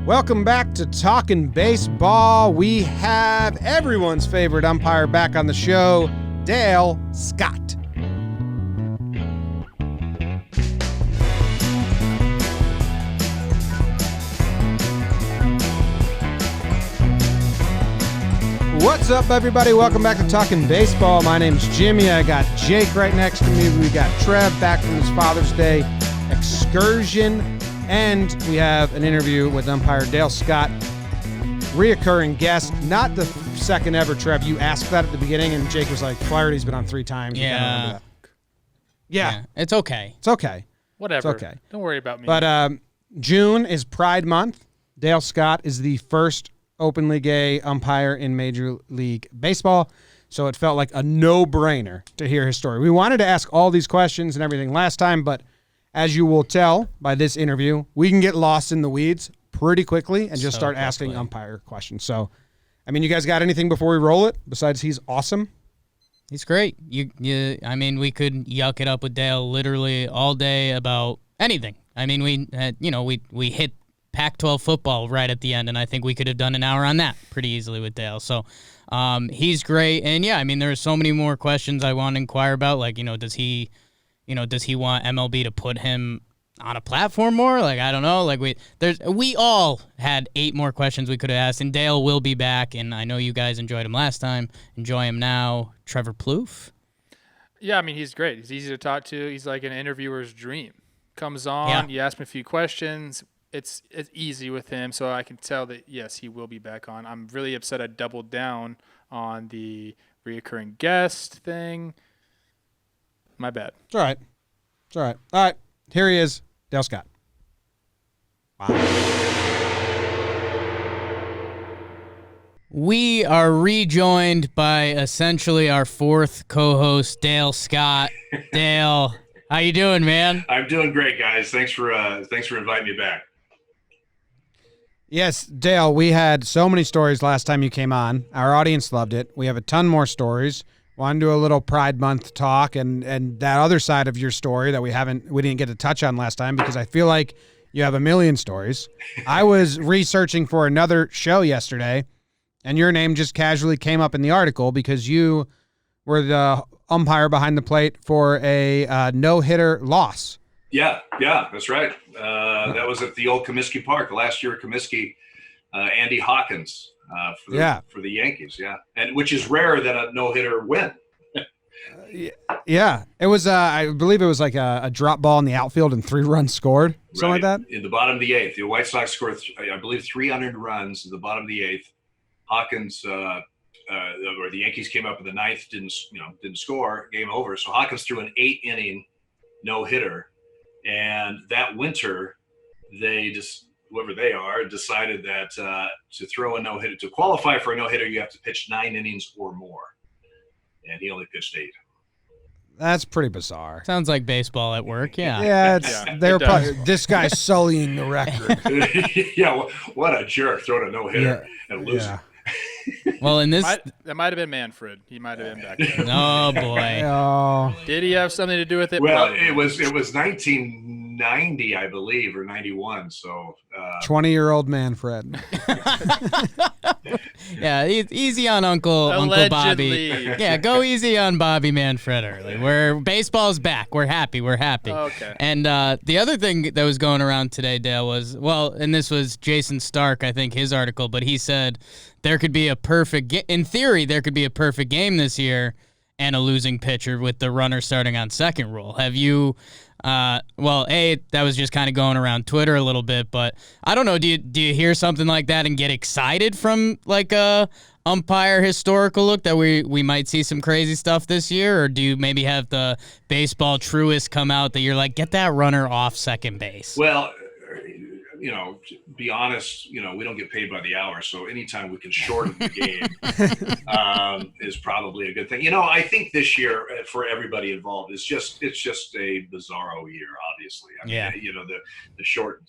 Welcome back to Talkin Baseball. We have everyone's favorite umpire back on the show, Dale Scott. What's up, everybody? Welcome back to Talkin Baseball. My name's Jimmy. I got Jake right next to me. We got Trev back from his Father's Day excursion. And we have an interview with umpire Dale Scott, reoccurring guest. Not the second ever, Trev. You asked that at the beginning, and Jake was like, Flaherty's been on 3 times. Yeah. Yeah. It's okay. It's okay. Whatever. It's okay. Don't worry about me. But June is Pride Month. Dale Scott is the first openly gay umpire in Major League Baseball, so it felt like a no-brainer to hear his story. We wanted to ask all these questions and everything last time, but as you will tell by this interview, we can get lost in the weeds pretty quickly and just start asking umpire questions. So, I mean, you guys got anything before we roll it besides he's awesome? He's great. I mean, we could yuck it up with Dale literally all day about anything. I mean, we hit Pac-12 football right at the end, and I think we could have done an hour on that pretty easily with Dale. So he's great. And, yeah, I mean, there are so many more questions I want to inquire about. Like, does he want MLB to put him on a platform more? Like, I don't know. Like, we all had 8 more questions we could have asked, and Dale will be back, and I know you guys enjoyed him last time. Enjoy him now. Trevor Plouffe. Yeah, I mean, he's great. He's easy to talk to. He's like an interviewer's dream. Comes on, you ask him a few questions. It's easy with him, so I can tell that, yes, he will be back on. I'm really upset I doubled down on the reoccurring guest thing. My bad. It's all right. It's all right. All right. Here he is, Dale Scott. Wow. We are rejoined by essentially our 4th co-host, Dale Scott. Dale, how you doing, man? I'm doing great, guys. Thanks for inviting me back. Yes, Dale, we had so many stories last time you came on. Our audience loved it. We have a ton more stories. Want to do a little Pride Month talk and that other side of your story that we didn't get to touch on last time because I feel like you have a million stories. I was researching for another show yesterday, and your name just casually came up in the article because you were the umpire behind the plate for a no-hitter loss. Yeah, that's right. That was at the old Comiskey Park last year at Comiskey. Andy Hawkins for the Yankees, and which is rarer than a no-hitter win. Yeah, it was. I believe it was like a drop ball in the outfield and 3 runs scored, something like that. In the bottom of the 8th, the White Sox scored, I believe, 300 runs in the bottom of the 8th. Hawkins, or the Yankees came up in the 9th, didn't score, game over. So Hawkins threw an 8-inning no-hitter, and that winter, whoever they are, decided that to throw a no-hitter, to qualify for a no-hitter, you have to pitch 9 innings or more. And he only pitched 8. That's pretty bizarre. Sounds like baseball at work, yeah. Yeah, they're probably, this guy's sullying the record. Yeah, what a jerk throwing a no-hitter and losing. Yeah. Well, in this... That might have been Manfred. He might have been back there. Oh, boy. Oh. Did he have something to do with it? Well, Probably. it was 1990, I believe, or 91. So 20-year-old Manfred. Yeah, easy on Uncle Bobby. Yeah, go easy on Bobby Manfred early. Baseball's back. We're happy. Okay. And the other thing that was going around today, Dale, was, and this was Jason Stark, I think, his article, but he said there could be in theory, there could be a perfect game this year and a losing pitcher with the runner starting on second rule. Have you... that was just kind of going around Twitter a little bit, but I don't know. Do you hear something like that and get excited from like a umpire historical look that we might see some crazy stuff this year, or do you maybe have the baseball truist come out that you're like, get that runner off second base? Well, to be honest, we don't get paid by the hour, so anytime we can shorten the game is probably a good thing. I think this year for everybody involved it's just a bizarro year. Obviously, the short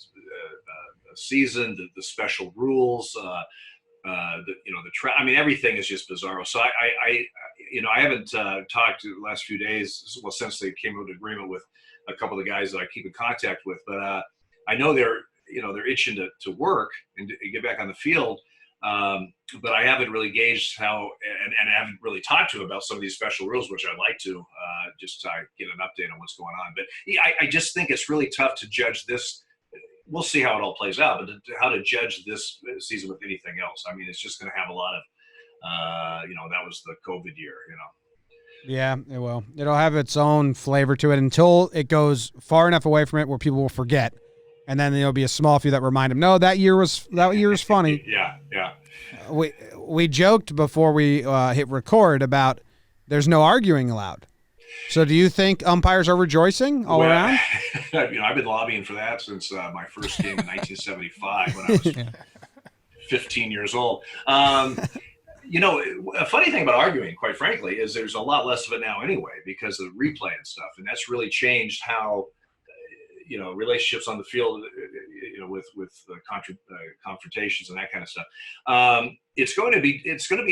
season, the special rules, everything is just bizarro. So I haven't talked the last few days, since they came to an agreement with a couple of the guys that I keep in contact with, but I know they're they're itching to work and get back on the field. But I haven't really gauged how, and I haven't really talked to him about some of these special rules, which I'd like to, just to get an update on what's going on. But yeah, I just think it's really tough to judge this. We'll see how it all plays out, but how to judge this season with anything else. I mean, it's just going to have a lot of, that was the COVID year, Yeah, it will. It'll have its own flavor to it until it goes far enough away from it where people will forget. And then there'll be a small few that remind them, no, that year was funny. Yeah. We joked before we hit record about there's no arguing allowed. So do you think umpires are rejoicing all around? I've been lobbying for that since my first game in 1975 when I was 15 years old. A funny thing about arguing, quite frankly, is there's a lot less of it now anyway because of replay and stuff. And that's really changed how, relationships on the field, with confrontations and that kind of stuff. It's going to be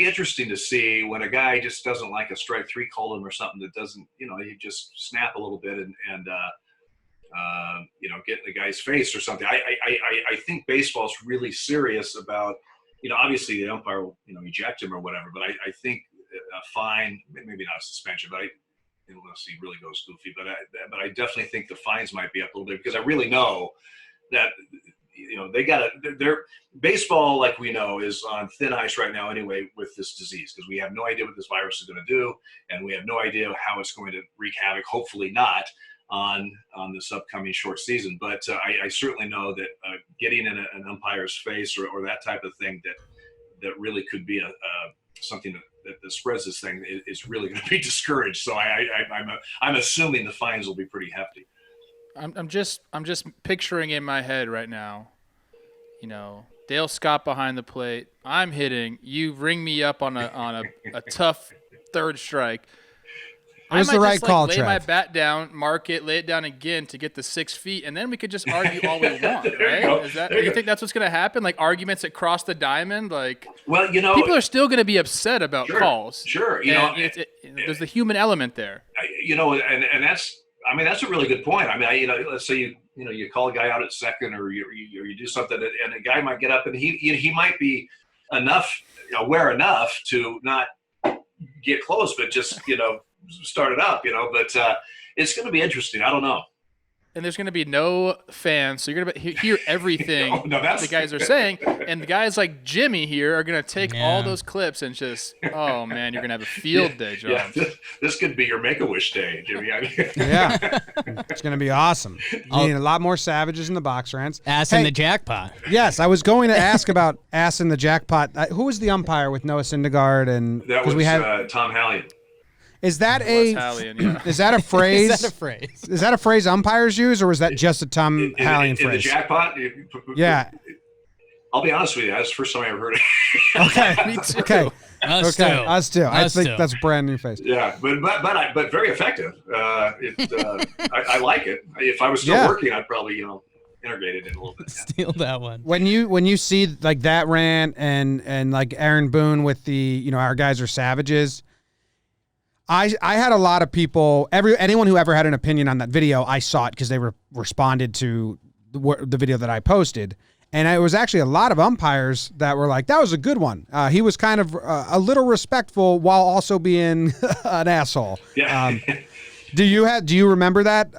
interesting to see when a guy just doesn't like a strike three called him or something that doesn't, you just snap a little bit and get in the guy's face or something. I think baseball's really serious about, obviously the umpire will, eject him or whatever, but I think a fine, maybe not a suspension, but unless he really goes goofy, but I definitely think the fines might be up a little bit because I really know that, their baseball, like we know, is on thin ice right now anyway with this disease because we have no idea what this virus is going to do, and we have no idea how it's going to wreak havoc. Hopefully not on this upcoming short season, but I certainly know that getting in an umpire's face or that type of thing that really could be something that spreads this thing is really going to be discouraged. So I'm assuming the fines will be pretty hefty. I'm just picturing in my head right now, Dale Scott behind the plate. I'm hitting. You ring me up on a tough third strike. It was the right call, lay Trev. my bat down, mark it, lay it down again to get the 6 feet, and then we could just argue all we want, right? Do you think that's what's going to happen? Like arguments that cross the diamond? Well, people are still going to be upset about calls. Sure, there's the human element there. And that's a really good point. Let's say you call a guy out at second, or you do something, and a guy might get up, and he might be aware enough to not get close, but just start it up, but it's going to be interesting. I don't know. And there's going to be no fans, so you're going to hear everything the guys are saying. And the guys like Jimmy here are going to take all those clips and just, oh, man, you're going to have a field day, John. Yeah, this could be your Make-A-Wish day, Jimmy. Yeah, it's going to be awesome. You need a lot more savages in the box rants. Ass in the jackpot. Yes, I was going to ask about ass in the jackpot. Who was the umpire with Noah Syndergaard? That was Tom Hallion. Is that a phrase? Is that a phrase? Is that a phrase umpires use, or was that just a Tom Hallion phrase? In the jackpot? Yeah. I'll be honest with you. That's the first time I ever heard it. Okay. Me too. Okay. Us too. I think that's a brand new face. Yeah, but very effective. I like it. If I was still working, I'd probably integrate it in a little bit. Yeah. Steal that one. When you see like that rant and like Aaron Boone with the our guys are savages. I had a lot of people, anyone who ever had an opinion on that video, I saw it because they responded to the video that I posted. And it was actually a lot of umpires that were like, that was a good one. He was kind of a little respectful while also being an asshole. Yeah. Do you remember that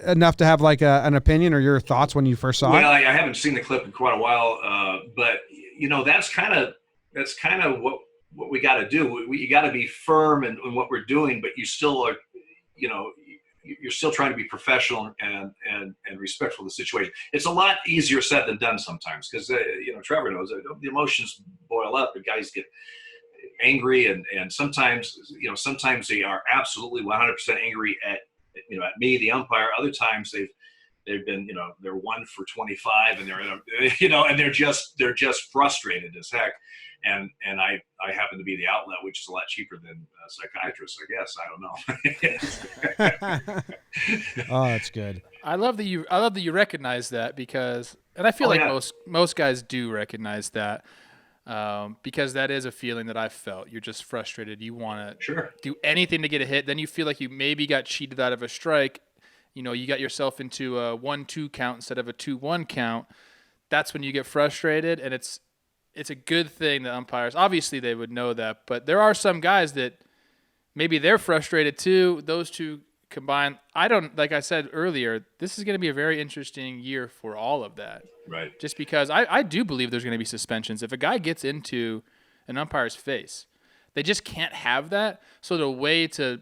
enough to have like an opinion or your thoughts when you first saw it? Well, I haven't seen the clip in quite a while, but that's kind of what we got to do. You got to be firm in what we're doing, but you still are, you're still trying to be professional and respectful of the situation. It's a lot easier said than done sometimes because, Trevor knows the emotions boil up and guys get angry and sometimes they are absolutely 100% angry at me, the umpire. Other times they've been, they're 1 for 25 and they're and they're just frustrated as heck. And I happen to be the outlet, which is a lot cheaper than psychiatrists, I guess. I don't know. Oh, that's good. I love that you recognize that because, and I feel most guys do recognize that because that is a feeling that I've felt. You're just frustrated. You want to do anything to get a hit. Then you feel like you maybe got cheated out of a strike. You got yourself into a 1-2 count instead of a 2-1 count. that's when you get frustrated, and it's a good thing that umpires, obviously they would know that, but there are some guys that maybe they're frustrated too. Those two combined, like I said earlier, this is going to be a very interesting year for all of that. Right. Just because I do believe there's going to be suspensions. If a guy gets into an umpire's face, they just can't have that. So the way to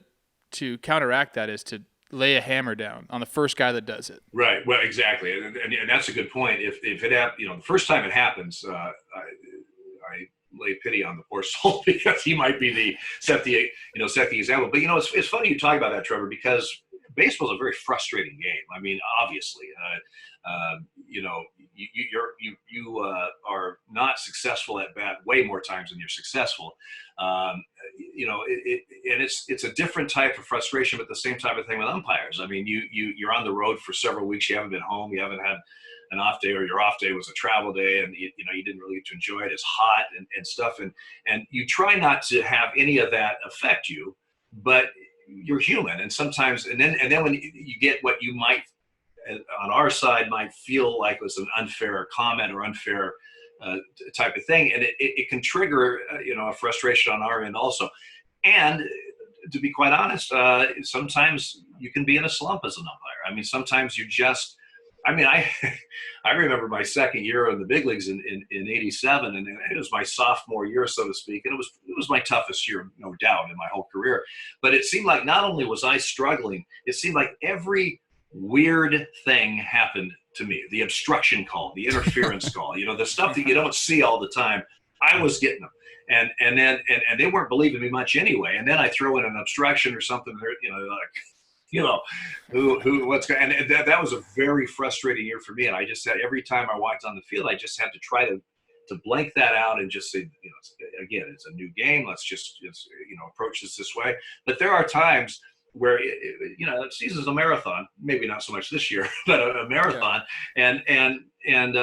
counteract that is to lay a hammer down on the first guy that does it. Right. Well, exactly. And that's a good point. If it happened, the first time it happens, I lay pity on the poor soul because he might be set the example. But it's funny you talk about that, Trevor, because baseball is a very frustrating game. I mean, obviously, you are not successful at bat way more times than you're successful. And it's a different type of frustration, but the same type of thing with umpires. I mean, you're on the road for several weeks. You haven't been home. You haven't had an off day, or your off day was a travel day, and you didn't really get to enjoy it. It's hot and stuff, and you try not to have any of that affect you, but you're human, and sometimes, and then when you get what you might on our side might feel like was an unfair comment or unfair type of thing, and it can trigger a frustration on our end also. And to be quite honest, sometimes you can be in a slump as an umpire. I mean, sometimes you just. I mean, I remember my second year in the big leagues in '87, and it was my sophomore year, so to speak, and it was my toughest year, no doubt, in my whole career. But it seemed like not only was I struggling, it seemed like every weird thing happened to me. The obstruction call, the interference call, the stuff that you don't see all the time. I was getting them, and they weren't believing me much anyway. And then I throw in an obstruction or something, what's going, and that was a very frustrating year for me. And I just had, every time I walked on the field, I just had to try to blank that out and just say, again, it's a new game. Let's just approach this way. But there are times where the season's a marathon, maybe not so much this year, but a marathon. Yeah. And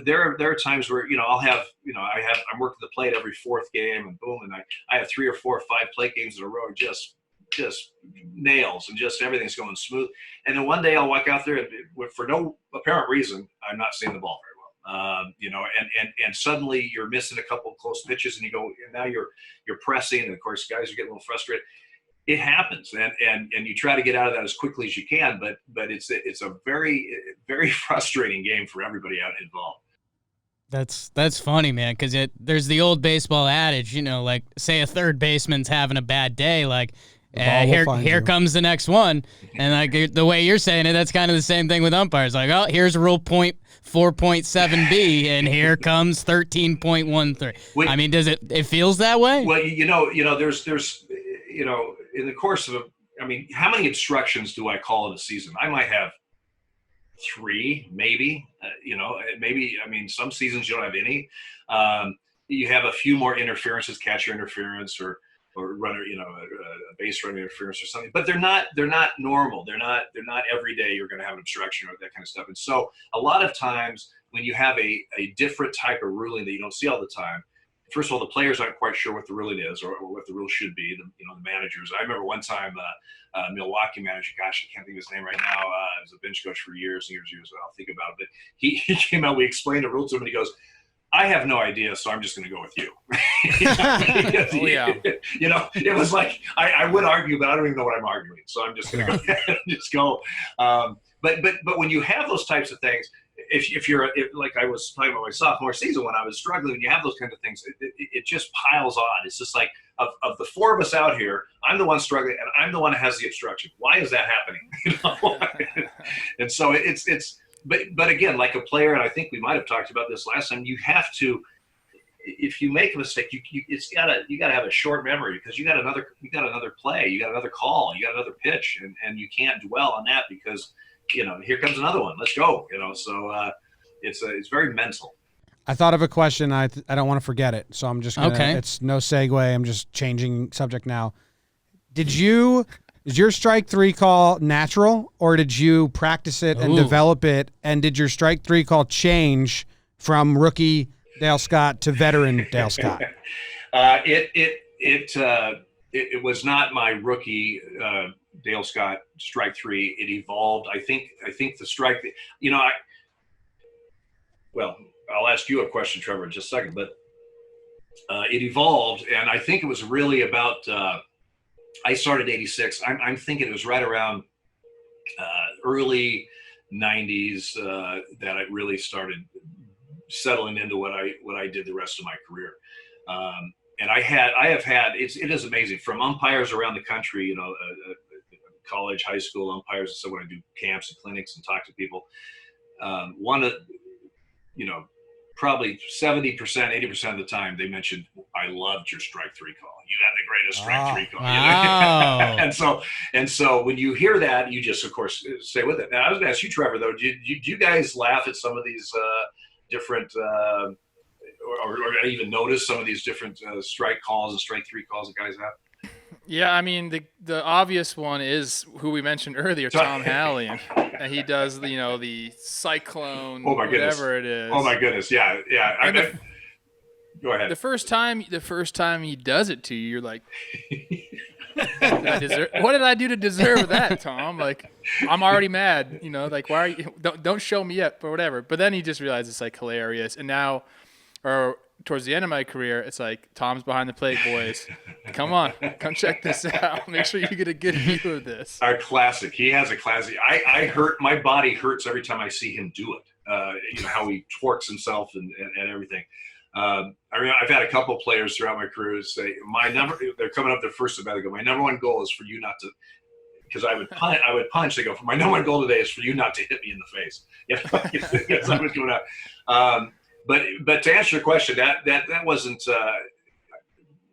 there are times where I'll have I'm working the plate every fourth game, and boom, and I have 3 or 4 or 5 plate games in a row, just nails, and just everything's going smooth. And then one day I'll walk out there and for no apparent reason, I'm not seeing the ball very well. And suddenly you're missing a couple of close pitches, and you go, and now you're pressing, and of course guys are getting a little frustrated. It happens, and you try to get out of that as quickly as you can, but it's a very, very frustrating game for everybody out involved. That's funny, man, because there's the old baseball adage, like say a third baseman's having a bad day, like here comes the next one, and like the way you're saying it, that's kind of the same thing with umpires. Like, oh, here's rule point 4.7b, and here comes 13.13. I mean, does it feels that way? Well, there's in the course of how many obstructions do I call in a season? I might have 3, maybe. Maybe. I mean, some seasons you don't have any. You have a few more interferences, catcher interference, or runner, a base runner interference or something, but they're not normal. They're not every day you're going to have an obstruction or that kind of stuff. And so a lot of times when you have a different type of ruling that you don't see all the time, first of all, the players aren't quite sure what the ruling is or what the rule should be. The managers. I remember one time, Milwaukee manager, gosh, I can't think of his name right now. He was a bench coach for years and years. I'll think about it. But he came out. We explained the rule to him, and he goes, I have no idea, so I'm just going to go with you. Oh, yeah. It was like, I would argue, but I don't even know what I'm arguing. So I'm just going to go ahead and just go. But when you have those types of things, if like I was talking about my sophomore season when I was struggling, when you have those kinds of things, it just piles on. It's just like, of the 4 of us out here, I'm the one struggling, and I'm the one that has the obstruction. Why is that happening? And so But again, like a player, and I think we might have talked about this last time, you have to, if you make a mistake, you gotta have a short memory, because you got another play, you got another call, you got another pitch, and you can't dwell on that because here comes another one. Let's go. So it's very mental. I thought of a question. I don't want to forget it, so I'm just gonna. Okay. It's no segue. I'm just changing subject now. Is your strike 3 call natural, or did you practice it and develop it? And did your strike 3 call change from rookie Dale Scott to veteran Dale Scott? It was not my rookie Dale Scott strike 3. It evolved. I think the strike. well, I'll ask you a question, Trevor, in just a second, but it evolved, and I think it was really about, I started 86. I'm thinking it was right around early 90s that I really started settling into what I did the rest of my career. And I have had, it is amazing, from umpires around the country, you know, college, high school umpires, and so when I do camps and clinics and talk to people, you know, probably 70%, 80% of the time they mentioned, I loved your strike three call. You had the greatest strike three call. Wow. and so when you hear that, you just, of course, stay with it. Now, I was going to ask you, Trevor, though, do you guys laugh at some of these different, or even notice some of these different strike calls and strike three calls that guys have? Yeah, I mean, the obvious one is who we mentioned earlier, Tom Halley, and he does, you know, the cyclone, oh my goodness, whatever it is. Oh my goodness, yeah. Go ahead. The first time he does it to you, you're like, what did I do to deserve that, Tom? Like, I'm already mad, you know, like, why are you, don't show me yet, or whatever. But then he just realizes it's like hilarious. And now, or towards the end of my career, it's like, Tom's behind the plate, boys. Come on, come check this out. Make sure you get a good view of this. Our classic. He has a classic. My body hurts every time I see him do it. You know, how he twerks himself and everything. I mean, I've had a couple players throughout my career say, they're coming up their first at bat. They go, my number one goal is for you not to, because I would punch. They go, my number one goal today is for you not to hit me in the face. You know, something's going on. But to answer your question, that wasn't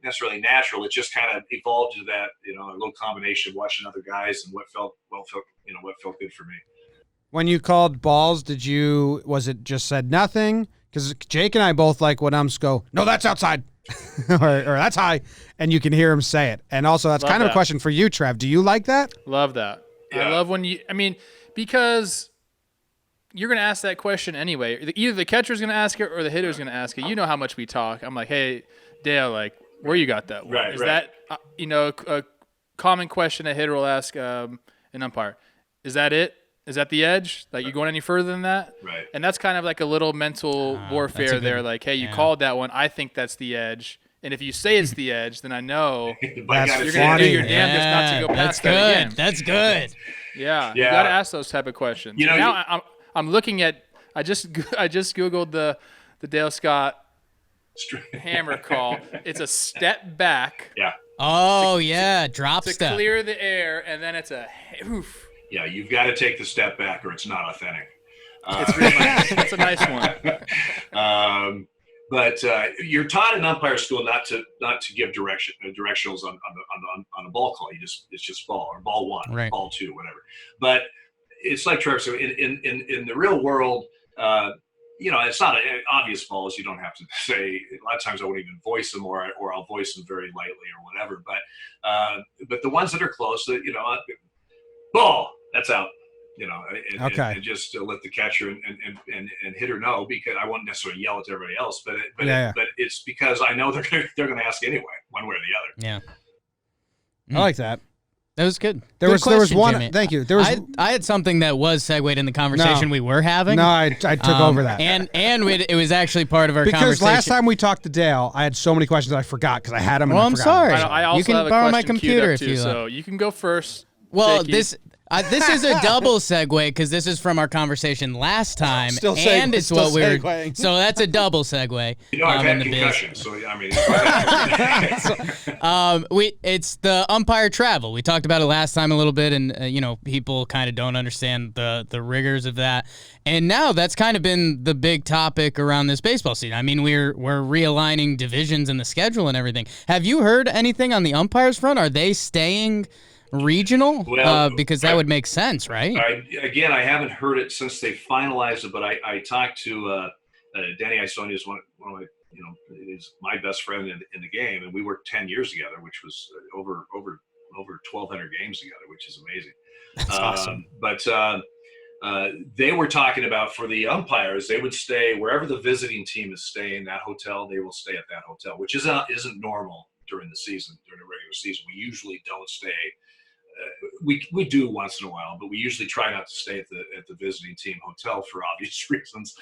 necessarily natural. It just kind of evolved to that, you know, a little combination of watching other guys and what felt good for me. When you called balls, was it just said nothing? Because Jake and I both like when umps go, no, that's outside, or that's high, and you can hear him say it. And also, that's kind of a question for you, Trev. Do you like that? Love that. Yeah. I love when because you're going to ask that question anyway. Either the catcher's going to ask it or the hitter's going to ask it. You know how much we talk. I'm like, hey, Dale, like, where you got that one? Right, Is that, you know, a common question a hitter will ask an umpire? Is that it? Is that the edge? Like, you going any further than that? Right. And that's kind of like a little mental warfare there. Like, hey, you called that one. I think that's the edge. And if you say it's the edge, then I know you're going to do your damnedest not to go past that again. That's good. Yeah. You got to ask those type of questions. You know, now I'm looking at. I just Googled the Dale Scott hammer call. It's a step back. Yeah. Oh yeah, drop to step. Clear the air, and then it's a oof. Yeah, you've got to take the step back, or it's not authentic. It's really nice. It's a nice one. But you're taught in umpire school not to give directionals on a ball call. It's just ball or ball one, right. Ball two, whatever. But it's like Trevor said, in the real world, you know, it's not obvious balls. You don't have to say. A lot of times I won't even voice them, or I'll voice them very lightly or whatever. But the ones that are close, you know, ball, that's out. You know, and just let the catcher and hitter know, because I won't necessarily yell at everybody else, but it's because I know they're going to ask anyway, one way or the other. Yeah, I like that. That was good. There was one. Jimmy. Thank you. There was. I had something that was segued in the conversation we were having. No, I took over that. And it was actually part of our conversation. Because last time we talked to Dale, I had so many questions that I forgot because I had them. Well, I'm sorry. I also you can have a borrow my question computer queued up if you too, like. so you can go first. Well, Jakey. this is a double segue because this is from our conversation last time, still and it's what we were. segueing. So that's a double segue. You know, I've had concussions, so I mean, it's the umpire travel. We talked about it last time a little bit, and you know, people kind of don't understand the rigors of that. And now that's kind of been the big topic around this baseball season. I mean, we're realigning divisions in the schedule and everything. Have you heard anything on the umpires front? Are they staying regional? Well, because that would make sense, right? I haven't heard it since they finalized it, but I talked to Danny Isonia, is one of my, you know, is my best friend in the game, and we worked 10 years together, which was over 1,200 games together, which is amazing. That's awesome. But they were talking about, for the umpires, they would stay wherever the visiting team is staying, that hotel, they will stay at that hotel, which isn't normal during the season, during the regular season. We usually don't stay we do once in a while, but we usually try not to stay at the visiting team hotel for obvious reasons.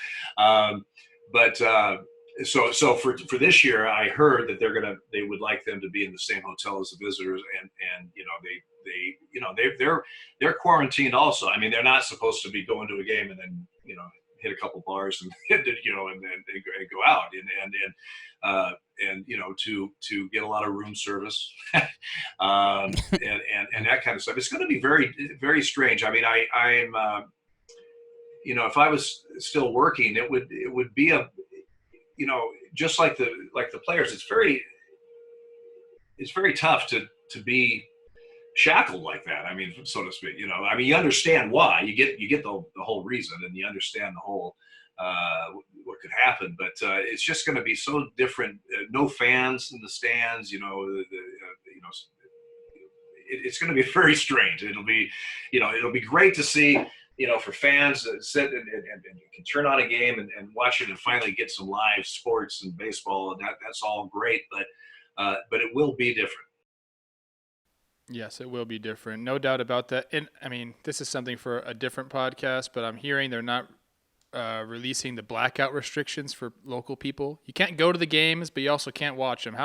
So for this year, I heard that they would like them to be in the same hotel as the visitors, and they're quarantined also. I mean, they're not supposed to be going to a game and then hit a couple bars and and go out and to get a lot of room service and that kind of stuff. It's going to be very, very strange. I mean, I'm if I was still working, it would be just like the players. It's very tough to be shackled like that. I mean, so to speak. I mean, you understand why. You get the whole reason, and you understand the whole what could happen. But it's just going to be so different. No fans in the stands. It's going to be very strange. It'll be great to see. For fans that sit and you can turn on a game and watch it and finally get some live sports and baseball, and that's all great. But it will be different. Yes, it will be different. No doubt about that. And I mean, this is something for a different podcast, but I'm hearing they're not releasing the blackout restrictions for local people. You can't go to the games, but you also can't watch them.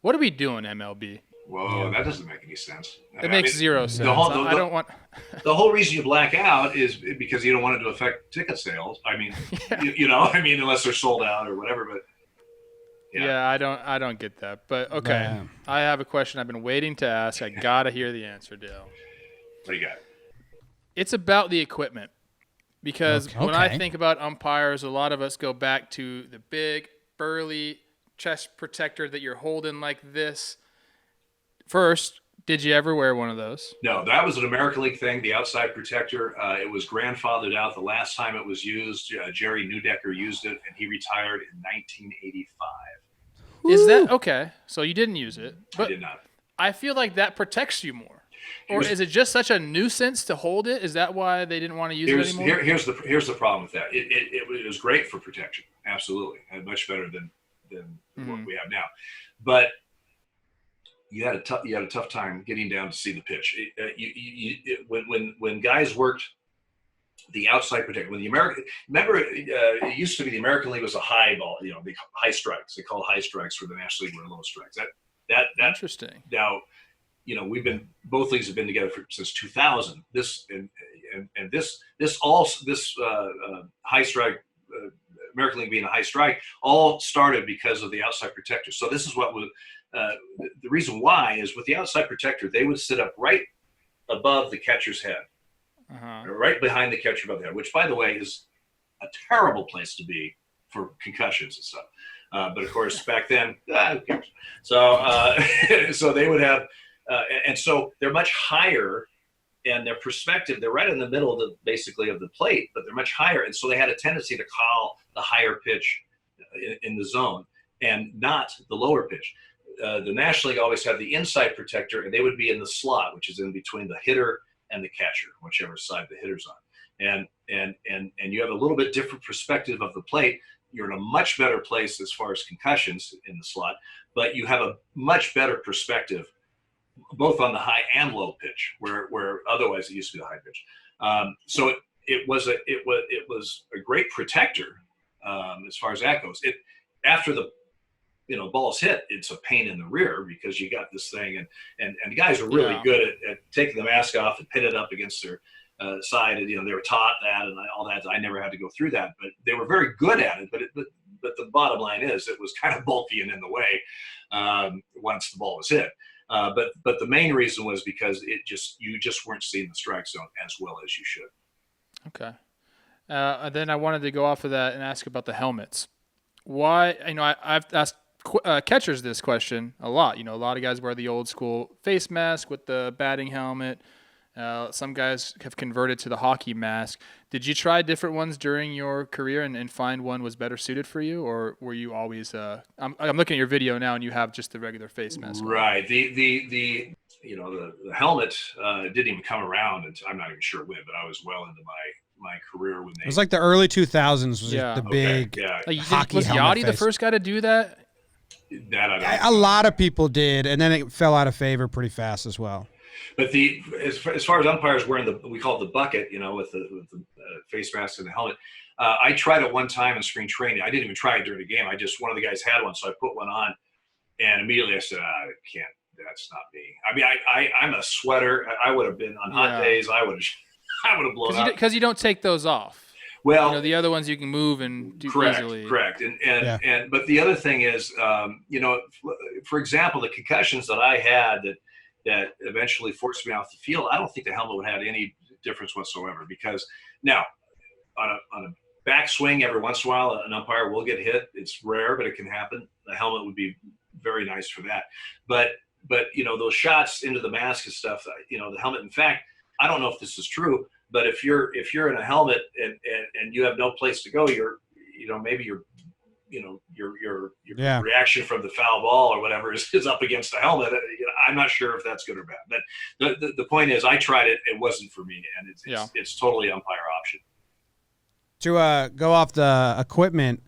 What are we doing, MLB? Whoa, that doesn't make any sense. It makes zero sense. I don't want. The whole reason you black out is because you don't want it to affect ticket sales. I mean, unless they're sold out or whatever. But yeah, I don't get that. But okay, Damn. I have a question I've been waiting to ask. I gotta hear the answer, Dale. What do you got? It's about the equipment, because when I think about umpires, a lot of us go back to the big, burly chest protector that you're holding like this. First, did you ever wear one of those? No, that was an American League thing, the outside protector. It was grandfathered out. The last time it was used, Jerry Neudecker used it, and he retired in 1985. Is that okay? So you didn't use it. But I did not. I feel like that protects you more. Or is it just such a nuisance to hold it? Is that why they didn't want to use it anymore? Here's the problem with that. It was great for protection, absolutely, and much better than what we have now. But you had a tough time getting down to see the pitch. When guys worked the outside protector, it used to be the American League was a high ball, the high strikes. They call high strikes, for the National League were low strikes. That interesting. Now, both leagues have been together since 2000. This high strike, American League being a high strike, all started because of the outside protector. So this is what was. The reason why is with the outside protector, they would sit up right above the catcher's head, right behind the catcher above the head, which, by the way, is a terrible place to be for concussions and stuff. But, of course, back then, who cares? So they would have and so they're much higher, and their perspective, they're right in the middle of the plate, but they're much higher. And so they had a tendency to call the higher pitch in the zone and not the lower pitch. The National League always had the inside protector, and they would be in the slot, which is in between the hitter and the catcher, whichever side the hitter's on. And you have a little bit different perspective of the plate. You're in a much better place as far as concussions in the slot, but you have a much better perspective both on the high and low pitch, where otherwise it used to be the high pitch. So it was a great protector as far as that goes. After the ball's hit, it's a pain in the rear because you got this thing, and the guys are really good at taking the mask off and pin it up against their side. And they were taught that and all that. I never had to go through that, but they were very good at it. But the bottom line is, it was kind of bulky and in the way once the ball was hit. But the main reason was because you just weren't seeing the strike zone as well as you should. Okay. Then I wanted to go off of that and ask about the helmets. Why? I've asked catchers this question a lot. A lot of guys wear the old school face mask with the batting helmet. Some guys have converted to the hockey mask. Did you try different ones during your career and find one was better suited for you, or were you always? I'm looking at your video now, and you have just the regular face mask. Right. The helmet didn't even come around until, I'm not even sure when, but I was well into my career when they. It was like the early 2000s. Was the big hockey was helmet Yachty face. the first guy to do that? That I don't know. A lot of people did, and then it fell out of favor pretty fast as well. But as far as umpires wearing we call it the bucket, with the face mask and the helmet. I tried it one time in spring training. I didn't even try it during the game. One of the guys had one, so I put one on, and immediately I said, I can't. That's not me. I mean, I'm a sweater. I would have been on hot days. I would have blown up because you don't take those off. Well, the other ones you can move and do easily. Correct. And but the other thing is, for example, the concussions that I had that eventually forced me off the field, I don't think the helmet would have any difference whatsoever, because now on a backswing, every once in a while, an umpire will get hit. It's rare, but it can happen. The helmet would be very nice for that. But those shots into the mask and stuff, the helmet, in fact, I don't know if this is true, but if you're in a helmet and you have no place to go, maybe your reaction from the foul ball or whatever is up against the helmet. I'm not sure if that's good or bad, but the point is, I tried it. It wasn't for me, and it's totally umpire option. To go off the equipment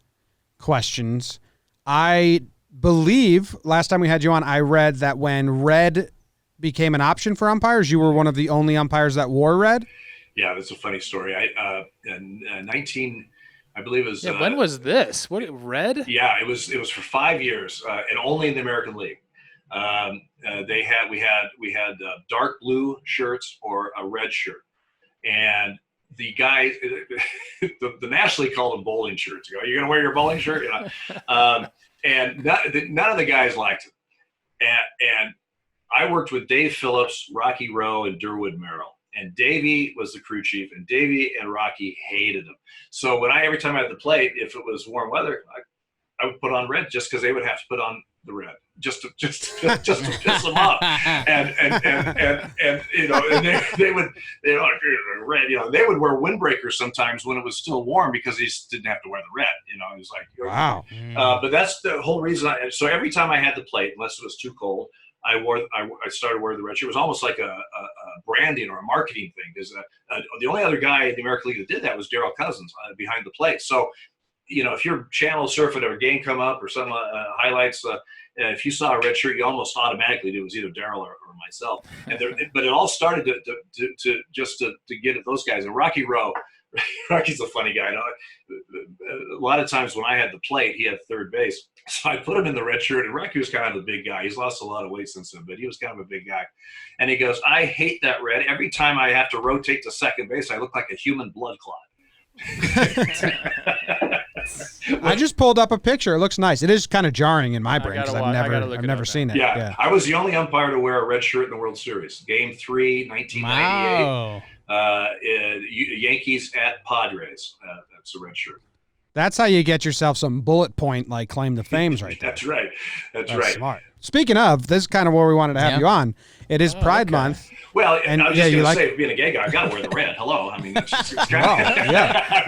questions, I believe last time we had you on, I read that when red became an option for umpires, you were one of the only umpires that wore red. Yeah, that's a funny story. In 19, I believe it was. Yeah, when was this? What, red? Yeah, it was for 5 years, and only in the American League. We had dark blue shirts or a red shirt, and the guys, the National League called them bowling shirts. You're going to wear your bowling shirt, and none of the guys liked it. And I worked with Dave Phillips, Rocky Rowe, and Durwood Merrill. And Davey was the crew chief, and Davey and Rocky hated him. So every time I had the plate, if it was warm weather, I would put on red just because they would have to put on the red just to piss them off. And they would red. They would wear windbreakers sometimes when it was still warm because they just didn't have to wear the red. It was like, wow. But that's the whole reason. So every time I had the plate, unless it was too cold, I started wearing the red shirt. It was almost like a branding or a marketing thing. Because the only other guy in the American League that did that was Darryl Cousins behind the plate. So, if you're channel surfing or a game come up or some highlights, if you saw a red shirt, you almost automatically knew it was either Darryl or myself. But it all started to get at those guys. And Rocky Rowe, Rocky's a funny guy. A lot of times when I had the plate, he had third base. So I put him in the red shirt, and Rocky was kind of a big guy. He's lost a lot of weight since then, but he was kind of a big guy. And he goes, I hate that red. Every time I have to rotate to second base, I look like a human blood clot. I just pulled up a picture. It looks nice. It is kind of jarring in my brain because I've never seen it. Yeah, I was the only umpire to wear a red shirt in the World Series. Game 3, 1998. Wow. Yankees at Padres. That's a red shirt. That's how you get yourself some bullet point like claim to fames right there. That's right. That's right. Smart. Speaking of, this is kind of where we wanted to have you on. It is Pride Month. Well, and I was just going to say, being a gay guy, I got to wear the red. Hello. I mean, it's kind of,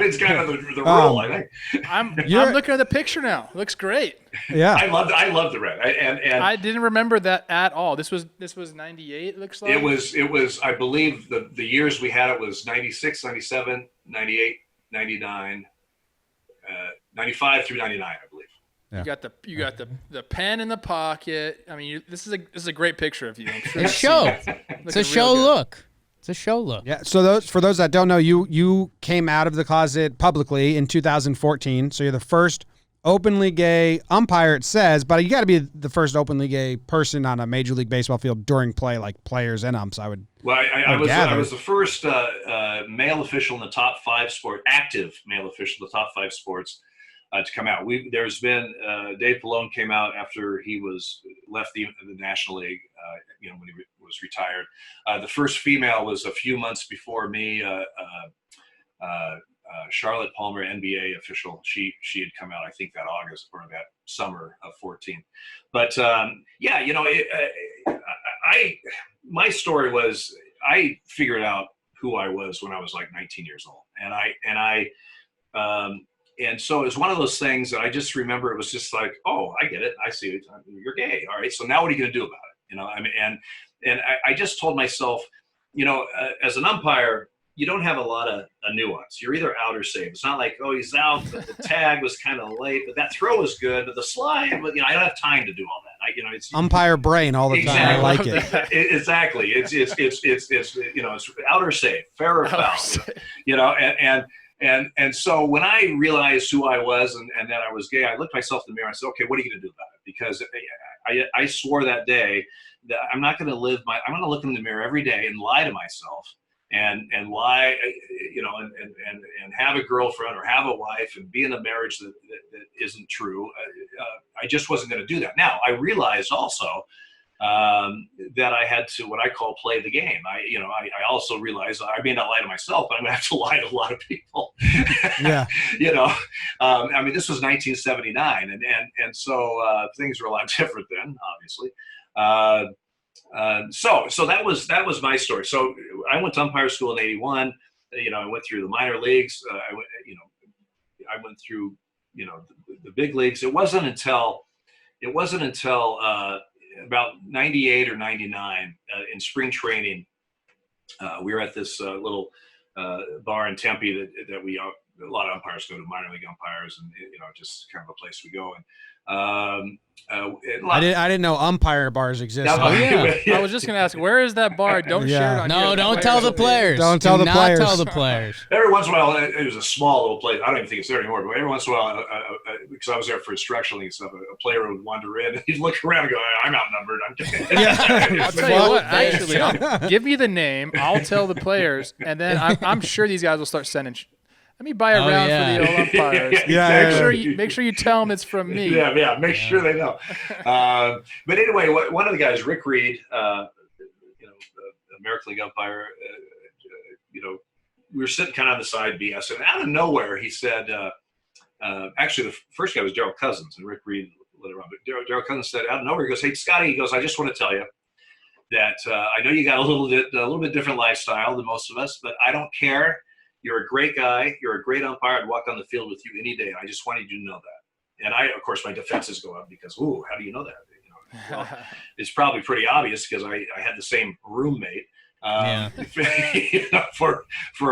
it's kind of the rule, I think. I'm looking at the picture now. It looks great. Yeah. I love the red. And I didn't remember that at all. This was 98, it looks like. It was, I believe the years we had it was 96, 97, 98, 99, 95 through 99, I believe. Yeah. You got the pen in the pocket. I mean, this is a great picture of you. I'm sure it's a show look. It's a show look. Yeah. So for those that don't know, you came out of the closet publicly in 2014. So you're the first openly gay umpire, it says, but you got to be the first openly gay person on a Major League Baseball field during play, like players and umps. I would. Well, I was the first male official in the top 5 sport, active male official in the top 5 sports. To come out. There's been Dave Pallone came out after he left the National League, when he was retired. The first female was a few months before me. Charlotte Palmer, NBA official. She had come out, I think, that August or that summer of 14. But my story was I figured out who I was when I was like 19 years old, and so it was one of those things that I just remember. It was just like, oh, I get it. I see it. You're gay. All right. So now what are you going to do about it? And I just told myself, as an umpire, you don't have a lot of nuance. You're either out or safe. It's not like, oh, he's out. The tag was kind of late, but that throw was good. But the slide, I don't have time to do all that. it's umpire brain all the time. I like it. Exactly. It's it's outer safe, fair or foul. And so when I realized who I was and that I was gay, I looked myself in the mirror and I said, okay, what are you going to do about it? Because I swore that day that I'm not going to I'm going to look in the mirror every day and lie to myself and lie, and have a girlfriend or have a wife and be in a marriage that isn't true. I just wasn't going to do that. Now I realized also that I had to, what I call, play the game. I also realized I may not lie to myself, but I'm gonna have to lie to a lot of people. Yeah. This was 1979, and so things were a lot different then, obviously. So that was my story. So I went to umpire school in '81. I went through the minor leagues. I went through the big leagues. It wasn't until about 98 or 99 in spring training, we were at this little bar in Tempe that a lot of umpires go to, minor league umpires, and just kind of a place we go. And I didn't know umpire bars exist. I was just gonna ask, where is that bar? Don't share it on No, don't tell the players. Don't tell the players. Tell the players. Every once in a while, it was a small little place. I don't even think it's there anymore. But every once in a while, because I was there for instructional and stuff, a player would wander in and he'd look around and go, "I'm outnumbered." I'll tell you what. Actually, give me the name. I'll tell the players, and then I'm sure these guys will start sending. Let me buy a round for the old umpires. Make sure you tell them it's from me. Yeah. Make sure they know. But anyway, one of the guys, Rick Reed, American League umpire, we were sitting kind of on the side BS, and out of nowhere he said, actually the first guy was Daryl Cousins, and Rick Reed later on, but Daryl Cousins said out of nowhere, he goes, "Hey Scotty," he goes, "I just want to tell you that I know you got a little bit different lifestyle than most of us, but I don't care. You're a great guy. You're a great umpire. I'd walk on the field with you any day. I just wanted you to know that." And of course, my defenses go up because, how do you know that? Well, it's probably pretty obvious because I had the same roommate for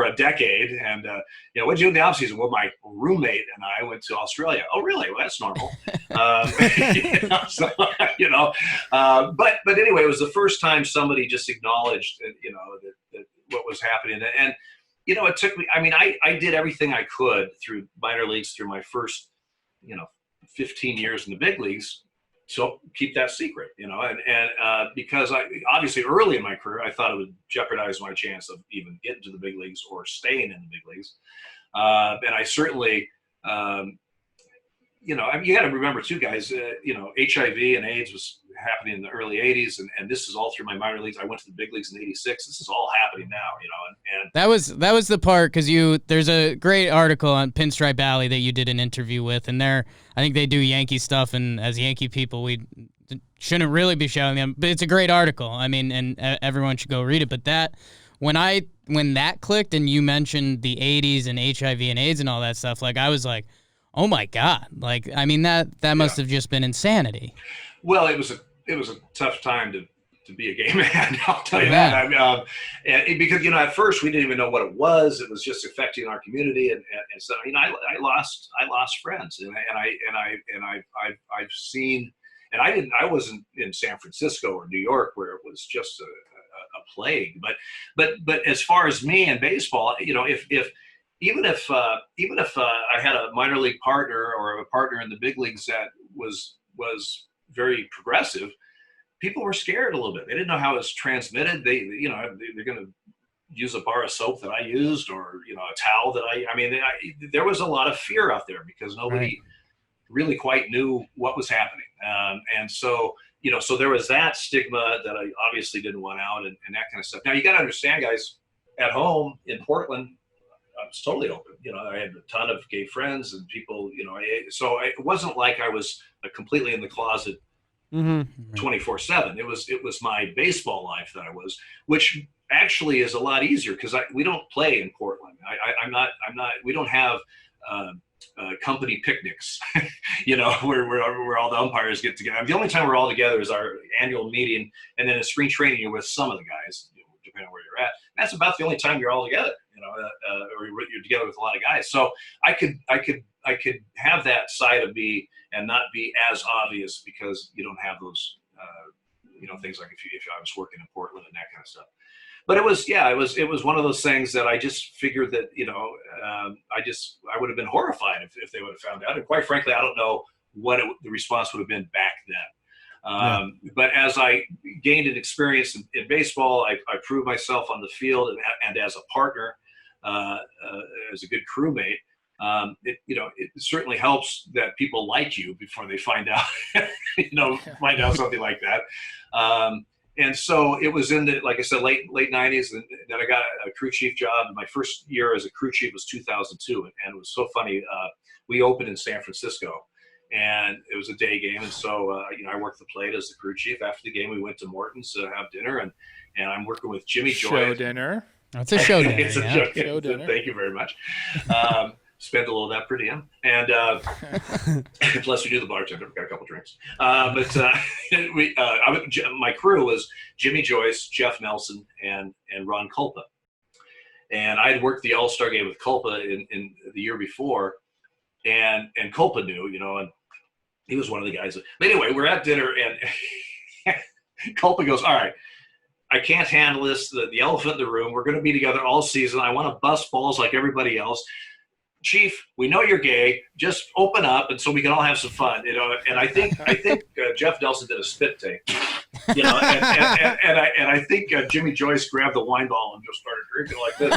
a decade. And, what'd you do in the offseason? Well, my roommate and I went to Australia. Oh, really? Well, that's normal. But anyway, it was the first time somebody just acknowledged, that what was happening. And it took me, I did everything I could through minor leagues, through my first, 15 years in the big leagues, to keep that secret, and because obviously early in my career, I thought it would jeopardize my chance of even getting to the big leagues or staying in the big leagues. And I certainly, you got to remember too, guys, HIV and AIDS was happening in the early 80s, and this is all through my minor leagues. I went to the big leagues in '86. This is all happening now, and that was the part, because there's a great article on Pinstripe Alley that you did an interview with, and I think they do Yankee stuff, and as Yankee people, we shouldn't really be shouting them, but it's a great article. And everyone should go read it. But when that clicked and you mentioned the 80s and HIV and AIDS and all that stuff, I was like, oh my God! That must have just been insanity. Well, it was a tough time to be a gay man. I'll tell you that. Because at first we didn't even know what it was. It was just affecting our community, and so I lost friends, and I've seen, and I wasn't in San Francisco or New York where it was just a plague. But as far as me and baseball, even if I had a minor league partner or a partner in the big leagues that was very progressive, people were scared a little bit. They didn't know how it was transmitted. They're going to use a bar of soap that I used, or a towel that there was a lot of fear out there because nobody really quite knew what was happening. And so so there was that stigma that I obviously didn't want out, and that kind of stuff. Now you got to understand, guys, at home in Portland, I was totally open. I had a ton of gay friends and people, so it wasn't like I was completely in the closet 24/7. It was my baseball life that I was, which actually is a lot easier because we don't play in Portland. We don't have company picnics, where all the umpires get together. The only time we're all together is our annual meeting, and then in spring training you're with some of the guys, depending on where you're at. That's about the only time you're all together. or you're together with a lot of guys. So I could have that side of me and not be as obvious because you don't have those, things like if I was working in Portland and that kind of stuff. But it was one of those things that I just figured that, I would have been horrified if they would have found out. And quite frankly, I don't know what the response would have been back then. But as I gained an experience in baseball, I proved myself on the field and as a partner, as a good crewmate. It certainly helps that people like you before they find out, find out something like that. And so it was in the, like I said, late 90s, and then I got a crew chief job. My first year as a crew chief was 2002, and it was so funny. We opened in San Francisco, and it was a day game, and so I worked the plate as the crew chief. After the game, we went to Morton's to have dinner, and I'm working with Jimmy Joy. Show dinner. That's a show dinner. It's a show dinner. Thank you very much. Spend a little of that per diem, and plus we do the bartender. Got a couple drinks, my crew was Jimmy Joyce, Jeff Nelson, and Ron Culpa, and I had worked the All-Star game with Culpa in the year before, and Culpa knew, and he was one of the guys. But anyway, we're at dinner, and Culpa goes, "All right, I can't handle this. The elephant in the room. We're going to be together all season. I want to bust balls like everybody else. Chief, we know you're gay. Just open up, and so we can all have some fun, And I think Jeff Nelson did a spit take, and I think Jimmy Joyce grabbed the wine ball and just started drinking like this.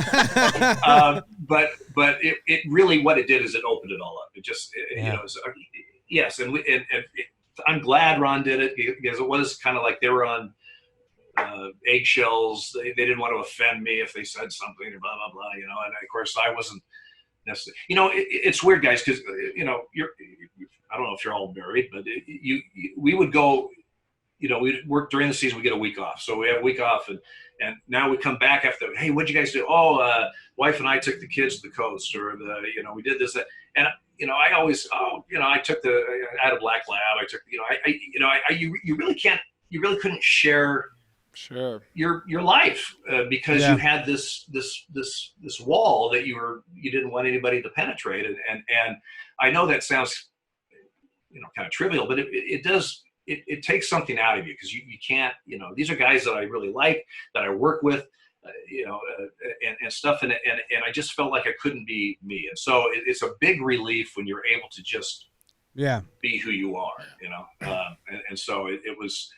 But it really, what it did is it opened it all up. It just yes, and I'm glad Ron did it because it was kind of like they were on eggshells. They didn't want to offend me if they said something or blah blah blah, And of course I wasn't. It's weird, guys, because I don't know if you're all married, but we would go, we'd work during the season. We get a week off, so we have a week off, and now we come back after. Hey, what'd you guys do? Oh, wife and I took the kids to the coast, or we did this, that. And I always, I took I had a black lab. I took, you really couldn't share. Sure. Your life because you had this wall that you didn't want anybody to penetrate, and I know that sounds kind of trivial, but it takes something out of you because you can't, these are guys that I really like, that I work with, and stuff, and I just felt like I couldn't be me, and so it's a big relief when you're able to just be who you are, and so it was.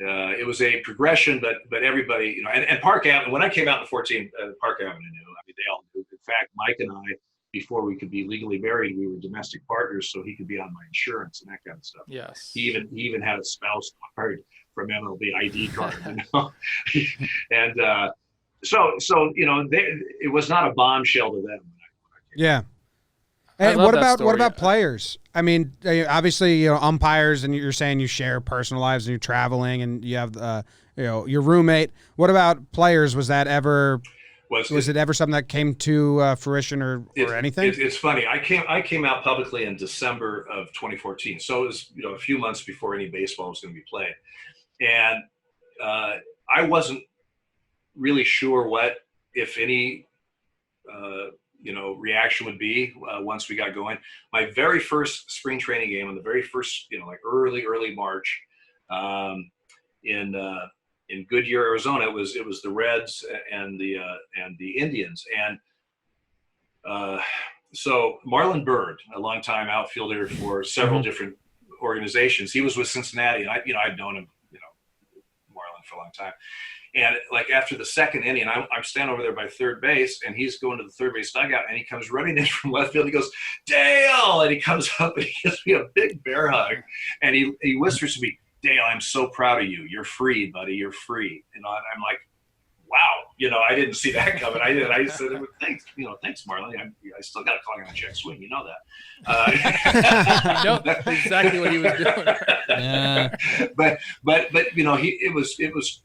It was a progression, but everybody, and Park Avenue, when I came out in 14, Park Avenue knew. I mean, they all knew. In fact, Mike and I, before we could be legally married, we were domestic partners, so he could be on my insurance and that kind of stuff. Yes. He even had a spouse card from MLB ID card, and so it was not a bombshell to them. When I came out. And what about players? I mean, obviously, umpires, and you're saying you share personal lives and you're traveling, and you have, your roommate. What about players? Was that ever? Was it ever something that came to fruition or anything? It's funny. I came out publicly in December of 2014, so it was a few months before any baseball was going to be played, and I wasn't really sure what, if any, reaction would be once we got going. My very first spring training game on the very first, like early March, in Goodyear, Arizona. It was the Reds and the Indians, and so Marlon Byrd, a longtime outfielder for several different organizations. He was with Cincinnati, and I'd known him, Marlon, for a long time. And like after the second inning, I'm standing over there by third base, and he's going to the third base dugout, and he comes running in from left field. He goes, "Dale!" And he comes up and he gives me a big bear hug, and he whispers to me, "Dale, I'm so proud of you. You're free, buddy. You're free." And I'm like, wow, I didn't see that coming. I did. I just said, "Thanks, thanks, Marlon. I still got a clock on a check swing. You know that." That's exactly what he was doing. Yeah. But it was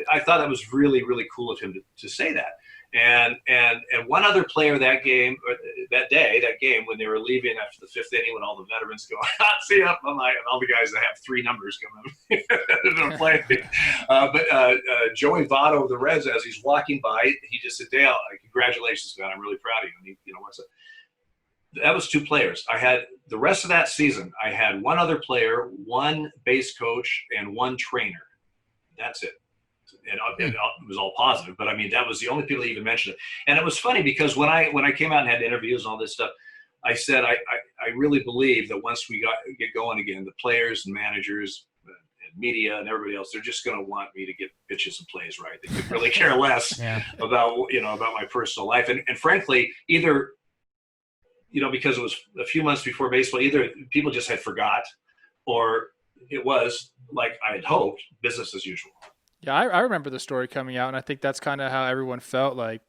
I thought that was really, really cool of him to say that. And one other player that game, when they were leaving after the fifth inning, when all the veterans go, see ya, and all the guys that have three numbers coming to play. But Joey Votto of the Reds, as he's walking by, he just said, Dale, congratulations, man. I'm really proud of you. And he, what's it? That was two players. I had the rest of that season, I had one other player, one base coach, and one trainer. That's it. And it was all positive, but I mean, that was the only people that even mentioned it. And it was funny because when I came out and had interviews and all this stuff, I said, I really believe that once we get going again, the players and managers and media and everybody else, they're just going to want me to get pitches and plays right. They could really care less about my personal life. And frankly, either, because it was a few months before baseball, either people just had forgot, or it was, like I had hoped, business as usual. Yeah, I remember the story coming out, and I think that's kind of how everyone felt, like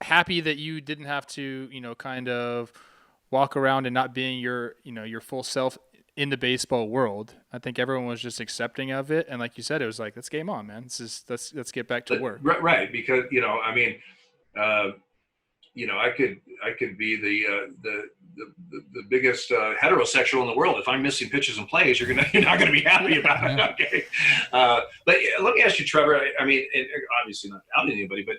happy that you didn't have to, kind of walk around and not being your full self in the baseball world. I think everyone was just accepting of it, and like you said, it was like, let's game on, man. Let's get back to work. Right, because I could be the biggest heterosexual in the world. If I'm missing pitches and plays, you're not gonna be happy about it. Okay, but let me ask you, Trevor. I mean, obviously not out anybody, but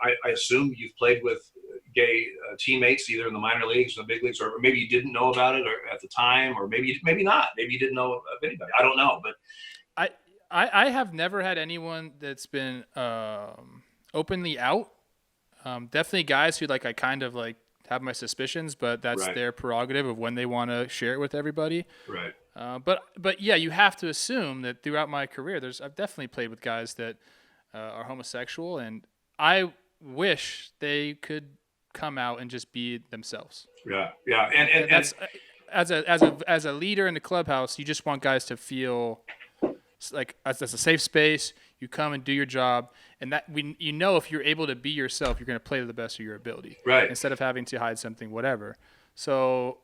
I assume you've played with gay teammates either in the minor leagues or the big leagues, or maybe you didn't know about it or at the time, or maybe not. Maybe you didn't know of anybody. I don't know, but I have never had anyone that's been openly out. Definitely guys who I kind of have my suspicions, but that's their prerogative of when they want to share it with everybody. Right. But yeah, you have to assume that throughout my career, I've definitely played with guys that are homosexual, and I wish they could come out and just be themselves. Yeah. And that's as a leader in the clubhouse, you just want guys to feel like that's a safe space. You come and do your job, and that if you're able to be yourself, you're going to play to the best of your ability, right? Instead of having to hide something, whatever. So,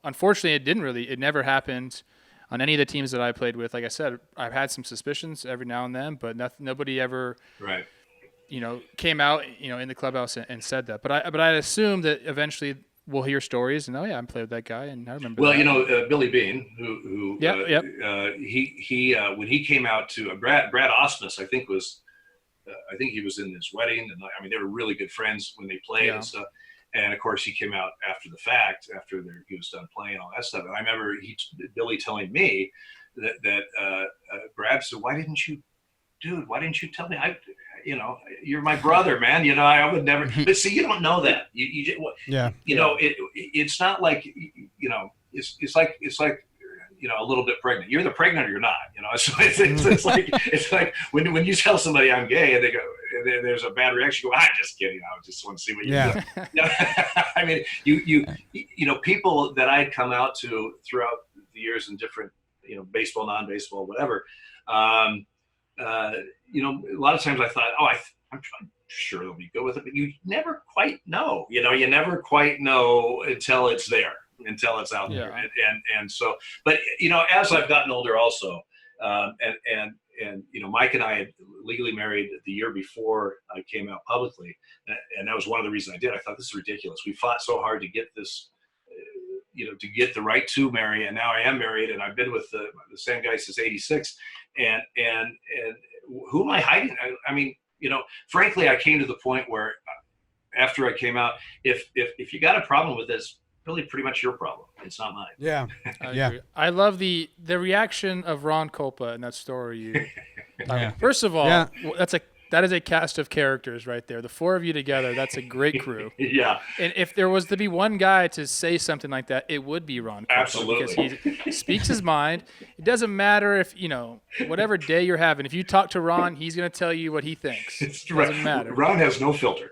unfortunately, it never happened on any of the teams that I played with. Like I said, I've had some suspicions every now and then, but nobody ever, came out, in the clubhouse and said that. But I assume that eventually we'll hear stories, and I played with that guy, and I remember. Well, Billy Bean, who he when he came out to Brad Osmus, I think he was in his wedding, and I mean they were really good friends when they played and stuff. And of course, he came out after the fact, after he was done playing all that stuff. And I remember Billy telling me that Brad said, "Why didn't you tell me? You're my brother, man. I would never." But see, you don't know that. It's not like it's like a little bit pregnant. You're the pregnant or you're not. So it's like when you tell somebody I'm gay and they go, and there's a bad reaction. You go, I'm just kidding. I just want to see what you do. I mean, you people that I'd come out to throughout the years in different baseball, non-baseball, whatever. A lot of times I thought, I'm sure they'll be good with it, but you never quite know. You never quite know until it's there, until it's out there. And so, but as I've gotten older, also, and Mike and I had legally married the year before I came out publicly, and that was one of the reasons I did. I thought, this is ridiculous. We fought so hard to get this. To get the right to marry, and now I am married, and I've been with the same guy since '86, and who am I hiding? I mean, frankly, I came to the point where after I came out, if you got a problem with this, really pretty much your problem. It's not mine. Yeah. I love the reaction of Ron Culpa in that story. First of all, that is a cast of characters right there. The four of you together, that's a great crew. Yeah. And if there was to be one guy to say something like that, it would be Ron Culpa. Absolutely. Because he speaks his mind. It doesn't matter if, whatever day you're having. If you talk to Ron, he's going to tell you what he thinks. It doesn't matter. Ron has no filter.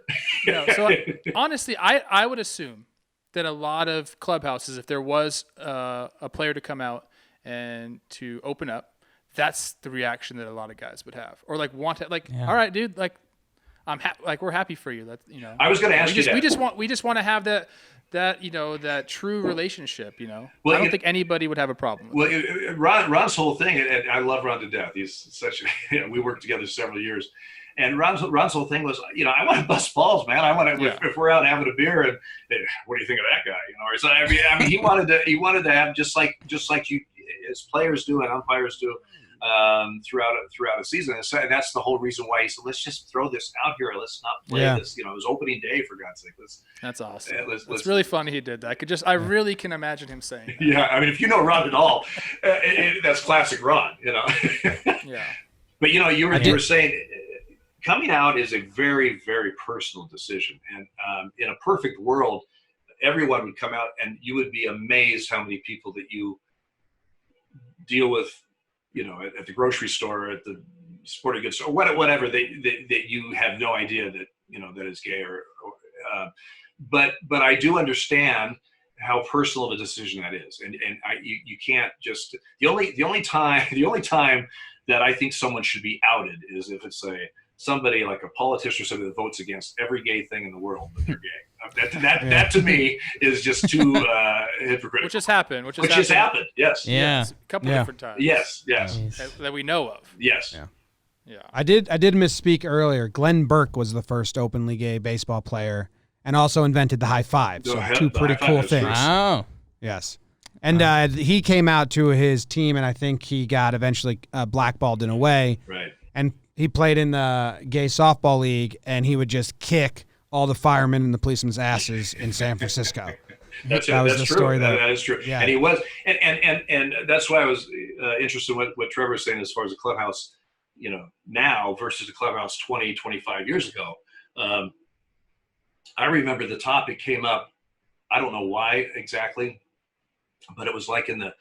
So honestly, I would assume that a lot of clubhouses, if there was a player to come out and to open up, that's the reaction that a lot of guys would have, or all right, dude, we're happy for you. I was going to ask you that. We just want to have that true relationship. Well, I don't think anybody would have a problem with it. Ron's whole thing, and I love Ron to death. He's we worked together several years, And Ron's whole thing was, I want to bust balls, man. I want to, if we're out having a beer, and what do you think of that guy? Or so, I mean, he wanted to have just like you, as players do and umpires do, throughout a season. And that's the whole reason why he said, let's just throw this out here. Let's not play this. It was opening day, for God's sake. That's awesome. It's really funny he did that. I really can imagine him saying that. Yeah, I mean, if you know Ron at all, that's classic Ron. Yeah. But you were saying, coming out is a very, very personal decision. And in a perfect world, everyone would come out, and you would be amazed how many people that you deal with, at the grocery store, at the sporting goods store, whatever, that you have no idea that, that is gay but I do understand how personal of a decision that is. And you can't just, the only time that I think someone should be outed is if it's somebody like a politician or somebody that votes against every gay thing in the world, but they're gay. That to me is just too hypocritical. Which has happened. Yes. Yeah. Yes. A couple different times. Yes. That we know of. Yes. Yeah. I did misspeak earlier. Glenn Burke was the first openly gay baseball player, and also invented the high five. So two pretty cool things. Wow. Yes. And he came out to his team, and I think he got eventually blackballed in a way. Right. And he played in the gay softball league, and he would just kick all the firemen and the policemen's asses in San Francisco. That's true. Story that is true. Yeah. And he was, and that's why I was interested in what Trevor was saying as far as the clubhouse, now versus the clubhouse 20, 25 years ago. I remember the topic came up. I don't know why exactly, but it was like in the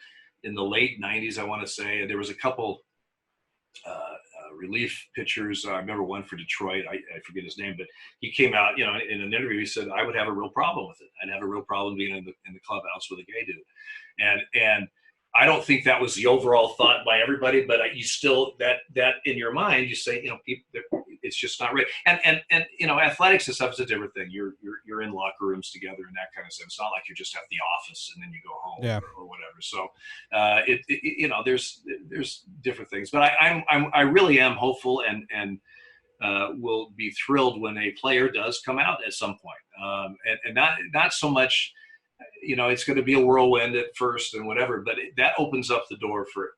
late 90s, I want to say, and there was a couple relief pitchers. I remember one for Detroit. I forget his name, but he came out, in an interview. He said, I would have a real problem with it. I'd have a real problem being in the clubhouse with a gay dude. And I don't think that was the overall thought by everybody, but you still, that in your mind, you say, people, it's just not right. And athletics and stuff is a different thing. You're in locker rooms together and that kind of stuff. It's not like you're just at the office and then you go home or whatever. So there's different things, but I really am hopeful and will be thrilled when a player does come out at some point. And not so much, it's going to be a whirlwind at first and whatever, but that opens up the door for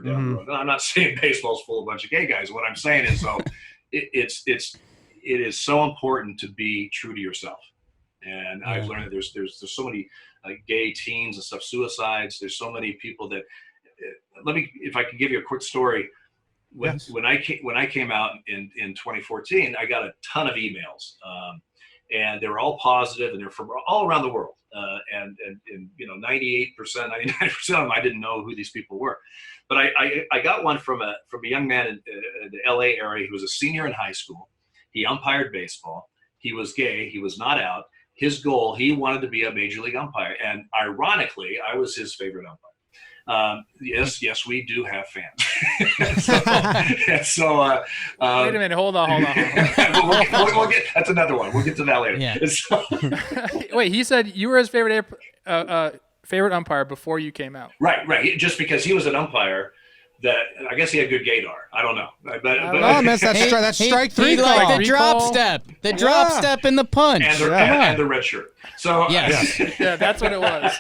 down the road. I'm not saying baseball's full of a bunch of gay guys. What I'm saying is, though, it is so important to be true to yourself. And I've learned that there's so many gay teens and stuff, suicides. There's so many people that. If I can give you a quick story. When I came out in 2014, I got a ton of emails, and they were all positive, and they're from all around the world. And 98%, 99% of them, I didn't know who these people were. But I got one from a young man in the LA area. He was a senior in high school. He umpired baseball. He was gay. He was not out. His goal, he wanted to be a major league umpire. And ironically, I was his favorite umpire. Yes, we do have fans. so wait a minute, hold on. we'll get, that's another one. We'll get to that later. Yeah. So, wait, he said you were his favorite umpire before you came out. Right. Just because he was an umpire, that I guess he had good gaydar. I don't know. That's strike three. He call. like the drop step, drop in the punch, and the red shirt. So yes. Yeah, that's what it was.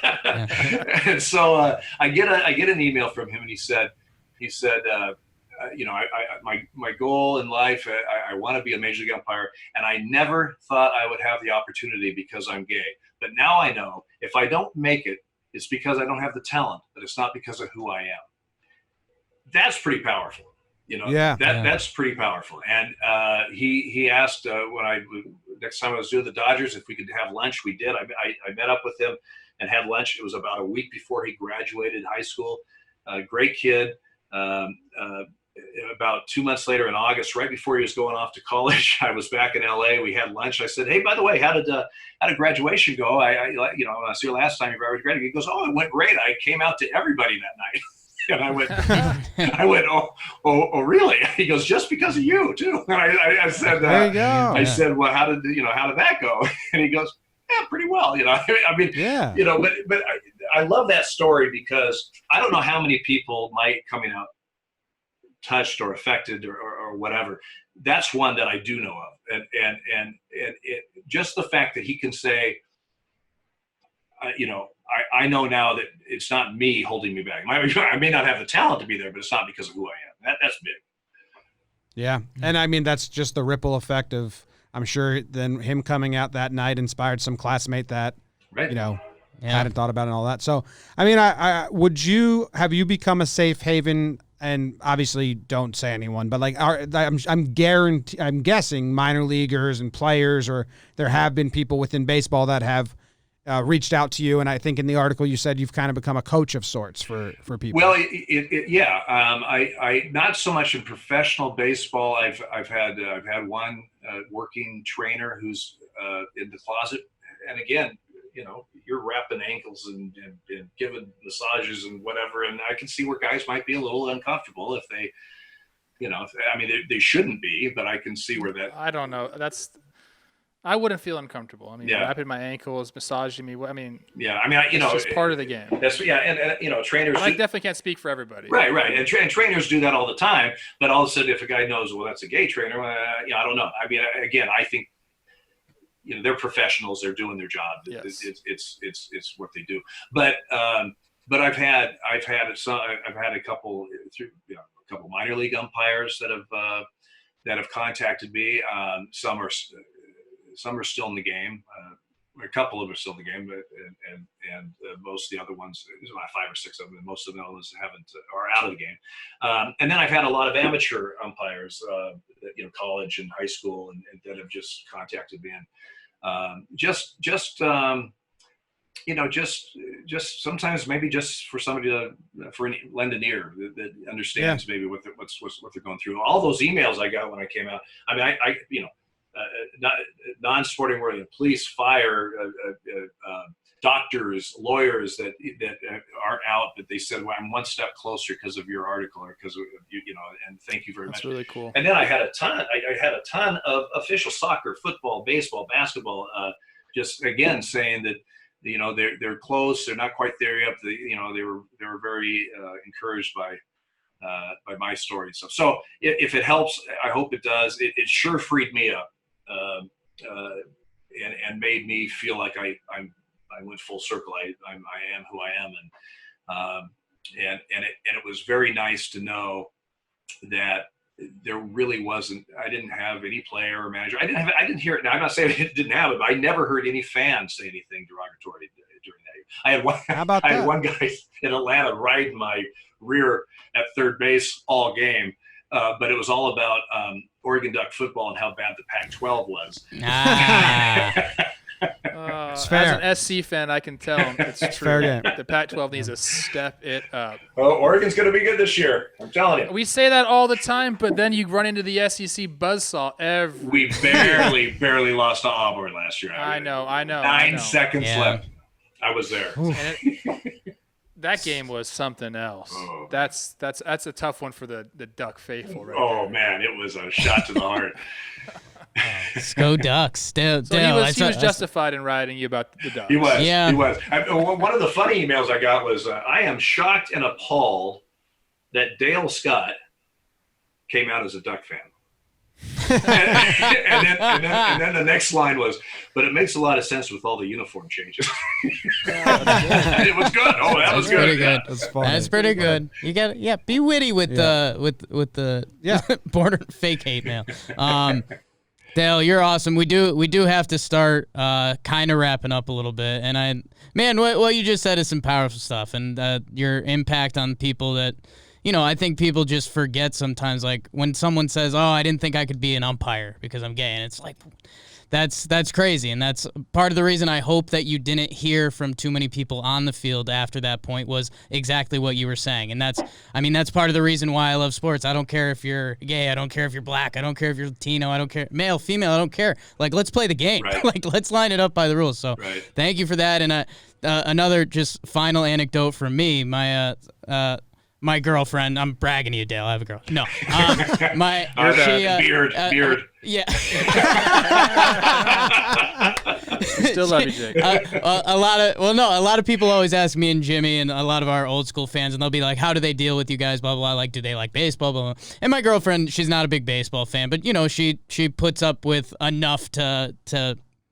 And so I get an email from him, and he said, my goal in life, I want to be a major league umpire, and I never thought I would have the opportunity because I'm gay. But now I know if I don't make it, it's because I don't have the talent, but it's not because of who I am. That's pretty powerful. That's pretty powerful. And he asked next time I was doing the Dodgers if we could have lunch. We did. I met up with him and had lunch. It was about a week before he graduated high school. Great kid. About 2 months later in August, right before he was going off to college, I was back in LA. We had lunch. I said, "Hey, by the way, how did graduation go? I when I was here last time, you already graduated." He goes, "Oh, it went great. I came out to everybody that night." And I went, oh, really? He goes, "Just because of you, too." And I said, there you go. I said, "Well, how did that go?" And he goes, "Yeah, pretty well." But I love that story because I don't know how many people might coming out touched or affected or whatever. That's one that I do know of. And just the fact that he can say, I know now that it's not me holding me back. I may not have the talent to be there, but it's not because of who I am. That's big. Yeah. And I mean, that's just the ripple effect of, I'm sure then him coming out that night inspired some classmate that, Right. hadn't thought about it and all that. So, I mean, have you become a safe haven? And obviously don't say anyone, but like, I'm guessing minor leaguers and players, or there have been people within baseball that have reached out to you. And I think in the article you said you've kind of become a coach of sorts for people. Well, yeah. I not so much in professional baseball. I've had one working trainer who's in the closet, and again, you're wrapping ankles and giving massages and whatever, and I can see where guys might be a little uncomfortable if they, they shouldn't be, but I can see where that. I don't know. I wouldn't feel uncomfortable. I mean, wrapping my ankles, massaging me. I mean, it's just part of the game. That's and trainers. I definitely can't speak for everybody. Right, and trainers do that all the time. But all of a sudden, if a guy knows, well, that's a gay trainer, I don't know. I mean, again, I think they're professionals. They're doing their job. Yes. It's what they do. But I've had a couple minor league umpires that have contacted me. Some are still in the game. A couple of them are still in the game, but and most of the other ones, there's about 5 or 6 of them, and most of the others are out of the game. And then I've had a lot of amateur umpires, college and high school, and that have just contacted me, and just sometimes maybe just for somebody to lend an ear that understands maybe what they're going through. All those emails I got when I came out. I mean, non-sporting world, police, fire, doctors, lawyers that aren't out, but they said, well, I'm one step closer because of your article, or because of and thank you very much. That's really cool. And then I had a ton of official soccer, football, baseball, basketball, just again saying that they're close, they're not quite there yet. They were very encouraged by my story and stuff. So if it helps, I hope it does. It sure freed me up. And made me feel like I went full circle. I am who I am, and it was very nice to know that there really wasn't. I didn't have any player or manager. I didn't hear it. Now I'm not saying it didn't have it, but I never heard any fan say anything derogatory during that year. I had one. How about that? I had one guy in Atlanta riding my rear at third base all game. But it was all about Oregon Duck football and how bad the Pac-12 was. It's fair. As an SC fan, I can tell it's true. Fair game. The Pac-12 needs to step it up. Oh, Oregon's going to be good this year. I'm telling you. We say that all the time, but then you run into the SEC buzzsaw every. We barely lost to Auburn last year. I know. 9 seconds left. I was there. That game was something else. Oh. That's a tough one for the Duck faithful. Right Oh there. man, it was a shot to the heart. Let's go Ducks. So he was justified in writing you about the Ducks. He was. Yeah. He was. One of the funny emails I got was, I am shocked and appalled that Dale Scott came out as a Duck fan. and then the next line was, but it makes a lot of sense with all the uniform changes. It was good. Oh, that was good. Pretty good. That's funny. That's pretty good. You got be witty with the border fake hate mail. Dale, you're awesome. We do have to start kind of wrapping up a little bit, and what you just said is some powerful stuff, and your impact on people that. I think people just forget sometimes, like when someone says, oh, I didn't think I could be an umpire because I'm gay. And it's like, that's crazy. And that's part of the reason I hope that you didn't hear from too many people on the field after that point was exactly what you were saying. And that's part of the reason why I love sports. I don't care if you're gay. I don't care if you're black. I don't care if you're Latino. I don't care. Male, female, I don't care. Like, let's play the game. Right. Like, let's line it up by the rules. So Thank you for that. And another just final anecdote from me. my girlfriend. I'm bragging to you, Dale. I have a girl. No, beard. Yeah. Still love you, Jake. A lot of people always ask me and Jimmy and a lot of our old school fans, and they'll be like, "How do they deal with you guys?" Blah blah. Like, do they like baseball? Blah blah. And my girlfriend, she's not a big baseball fan, but she puts up with enough to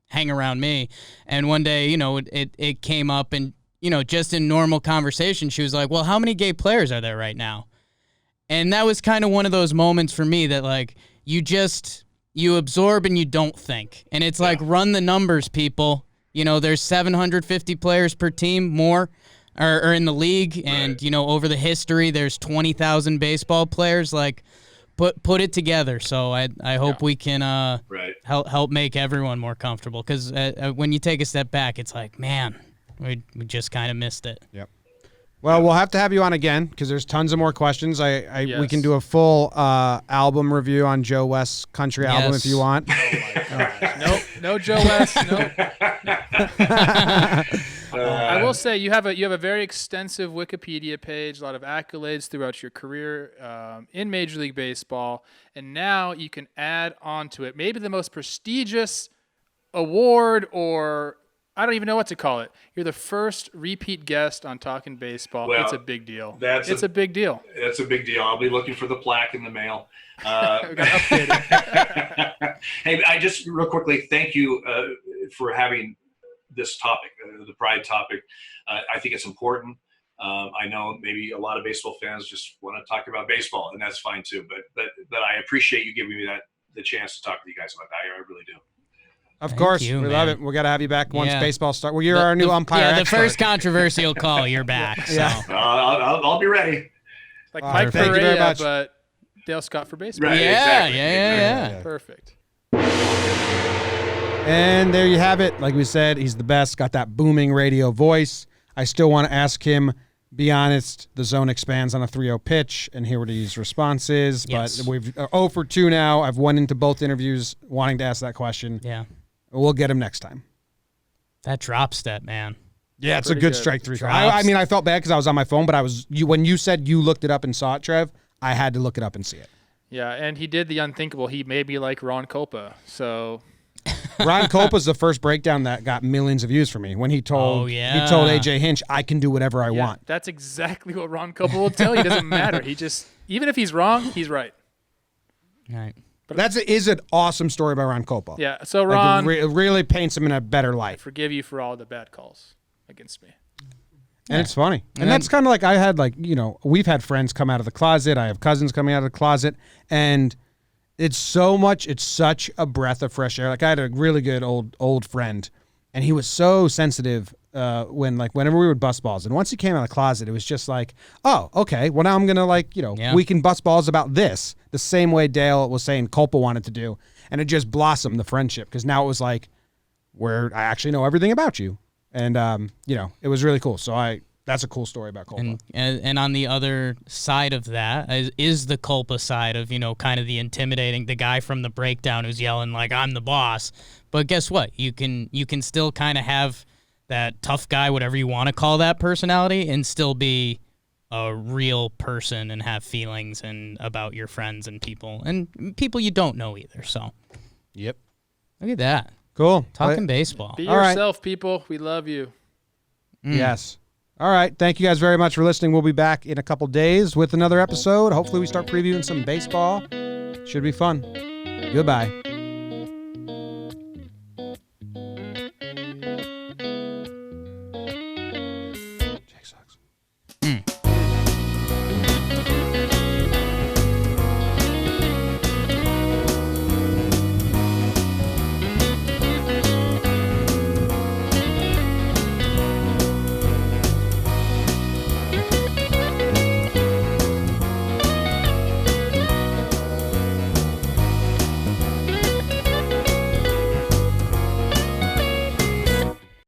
hang around me. And one day, it came up, and just in normal conversation, she was like, "Well, how many gay players are there right now?" And that was kind of one of those moments for me that like you absorb and you don't think. And it's like, run the numbers, people. There's 750 players per team more or in the league. And, over the history, there's 20,000 baseball players. Like, put it together. So I hope we can help make everyone more comfortable. Because when you take a step back, it's like, man, we just kind of missed it. Yep. Well, we'll have to have you on again because there's tons of more questions. We can do a full album review on Joe West's country album if you want. Oh my gosh. No Joe West. Nope. I will say you have a very extensive Wikipedia page, a lot of accolades throughout your career in Major League Baseball, and now you can add on to it maybe the most prestigious award, or I don't even know what to call it. You're the first repeat guest on Talkin Baseball. Well, it's a big deal. It's a big deal. It's a big deal. I'll be looking for the plaque in the mail. Hey, I just real quickly, thank you for having this topic, the pride topic. I think it's important. I know maybe a lot of baseball fans just want to talk about baseball, and that's fine too. But I appreciate you giving me the chance to talk to you guys about that. I really do. Of course, we love it. We got to have you back once baseball starts. Well, you're our new umpire. Yeah, the expert. first controversial call, you're back. So. Yeah, I'll be ready. Like Mike Pereira, but Dale Scott for baseball. Right, exactly. Yeah. Perfect. And there you have it. Like we said, he's the best. Got that booming radio voice. I still want to ask him. Be honest, the zone expands on a 3-0 pitch, and hear what his response is. Yes. But we've 0 for 2 now. I've went into both interviews wanting to ask that question. Yeah. We'll get him next time. That drop step, man. Yeah, it's a good strike three. Drops. I felt bad because I was on my phone, but when you said you looked it up and saw it, Trev, I had to look it up and see it. Yeah, and he did the unthinkable. He made me like Ron Kopa. So Ron Kopa's the first breakdown that got millions of views for me when he told AJ Hinch, I can do whatever I want. That's exactly what Ron Kopa will tell you. It doesn't matter. Even if he's wrong, he's right. Right. That is an awesome story by Ron Kopa. Yeah, so Ron, it really paints him in a better light. I forgive you for all the bad calls against me. And it's funny. And that's kind of like I had we've had friends come out of the closet. I have cousins coming out of the closet. And it's such a breath of fresh air. Like I had a really good old friend, and he was so sensitive whenever we would bust balls. And once he came out of the closet, it was just like, oh, okay, well now I'm going to we can bust balls about this the same way Dale was saying Culpa wanted to do. And it just blossomed the friendship because now it was like, I actually know everything about you. And, it was really cool. So that's a cool story about Culpa. And on the other side of that is the Culpa side of, kind of the intimidating, the guy from the breakdown who's yelling like, I'm the boss. But guess what? You can still kind of have that tough guy, whatever you want to call that personality, and still be a real person and have feelings and about your friends and people you don't know either. So, yep. Look at that. Cool. Talking baseball. Be yourself, people. We love you. Yes. All right. Thank you guys very much for listening. We'll be back in a couple days with another episode. Hopefully we start previewing some baseball. Should be fun. Goodbye.